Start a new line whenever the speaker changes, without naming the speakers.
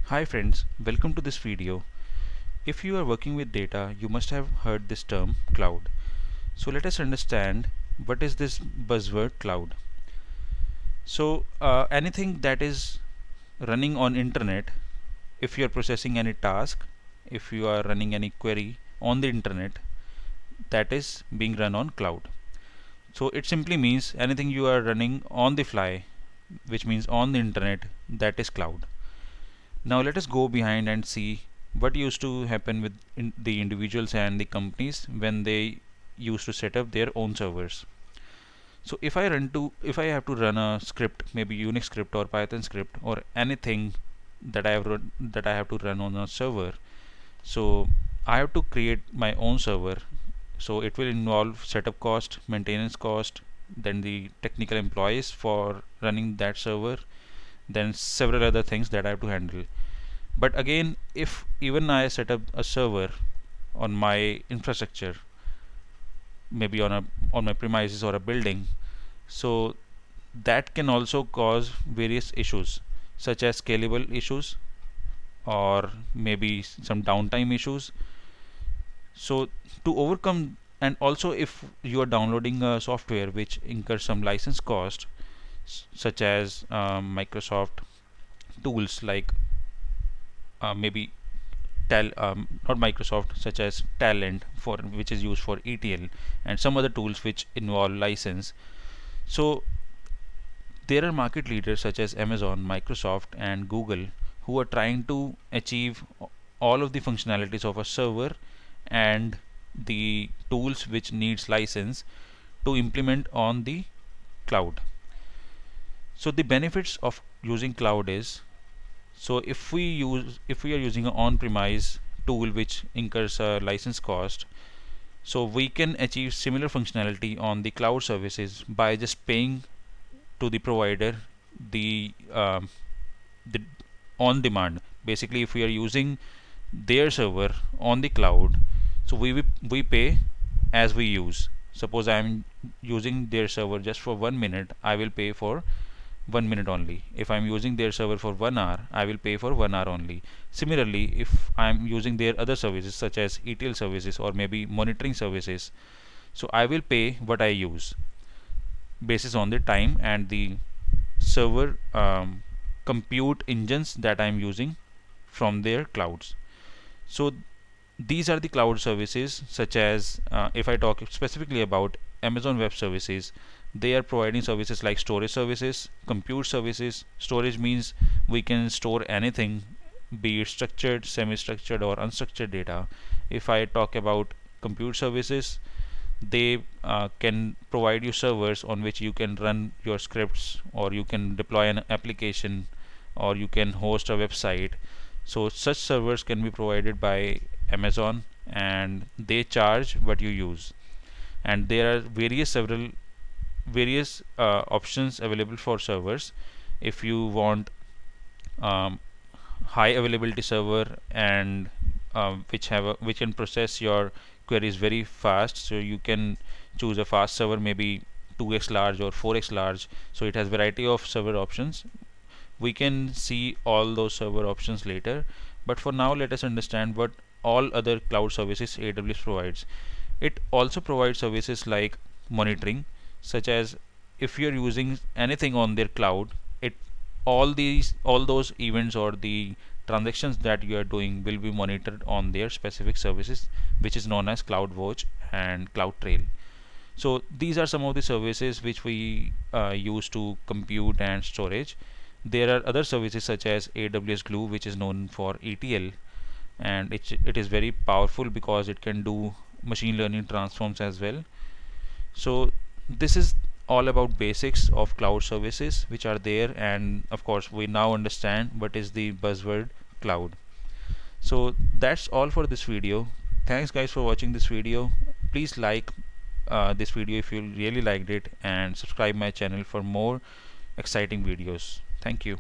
Hi friends, welcome to this video. If you are working with data, you must have heard this term cloud. So let us understand what is this buzzword cloud. Anything that is running on internet, if you are processing any task, if you are running any query on the internet, that is being run on cloud. So it simply means anything you are running on the fly, which means on the internet, that is cloud. Now let us go behind and see what used to happen with the individuals and the companies when they used to set up their own servers. So if I have to run a script, maybe Unix script or Python script or anything that I have to run on a server, so I have to create my own server. So it will involve setup cost, maintenance cost, then the technical employees for running that server, then several other things that I have to handle. But again, if even I set up a server on my infrastructure, maybe on my premises or a building, so that can also cause various issues such as scalable issues or maybe some downtime issues. So to overcome, and also if you are downloading a software which incurs some license cost, such as Microsoft tools like maybe not Microsoft, such as Talent, for which is used for ETL, and some other tools which involve license. So there are market leaders such as Amazon, Microsoft, and Google who are trying to achieve all of the functionalities of a server and the tools which needs license to implement on the cloud. So the benefits of using cloud is, so if we are using an on-premise tool which incurs a license cost, so we can achieve similar functionality on the cloud services by just paying to the provider the the on demand. Basically, if we are using their server on the cloud, so we pay as we use. Suppose I am using their server just for 1 minute, I will pay for 1 minute only. If I'm using their server for 1 hour, I will pay for 1 hour only. Similarly, if I'm using their other services such as ETL services or maybe monitoring services, so I will pay what I use basis on the time and the server compute engines that I'm using from their clouds. So these are the cloud services, such as if I talk specifically about Amazon Web Services, they are providing services like storage services, compute services. Storage means we can store anything, be it structured, semi-structured, or unstructured data. If I talk about compute services, they can provide you servers on which you can run your scripts, or you can deploy an application, or you can host a website. So such servers can be provided by Amazon, and they charge what you use. And there are various options available for servers. If you want um, high availability server and which can process your queries very fast, so you can choose a fast server, maybe 2x large or 4x large. So it has variety of server options. We can see all those server options later, but for now let us understand what all other cloud services AWS provides. It also provides services like monitoring, such as if you're using anything on their cloud, it all those events or the transactions that you are doing will be monitored on their specific services, which is known as CloudWatch and CloudTrail. So these are some of the services which we use to compute and storage. There are other services such as AWS Glue, which is known for ETL, and it is very powerful because it can do machine learning transforms as well. So this is all about basics of cloud services which are there, and of course we now understand what is the buzzword cloud. So that's all for this video. Thanks guys for watching this video. Please like this video if you really liked it, and subscribe my channel for more exciting videos. Thank you.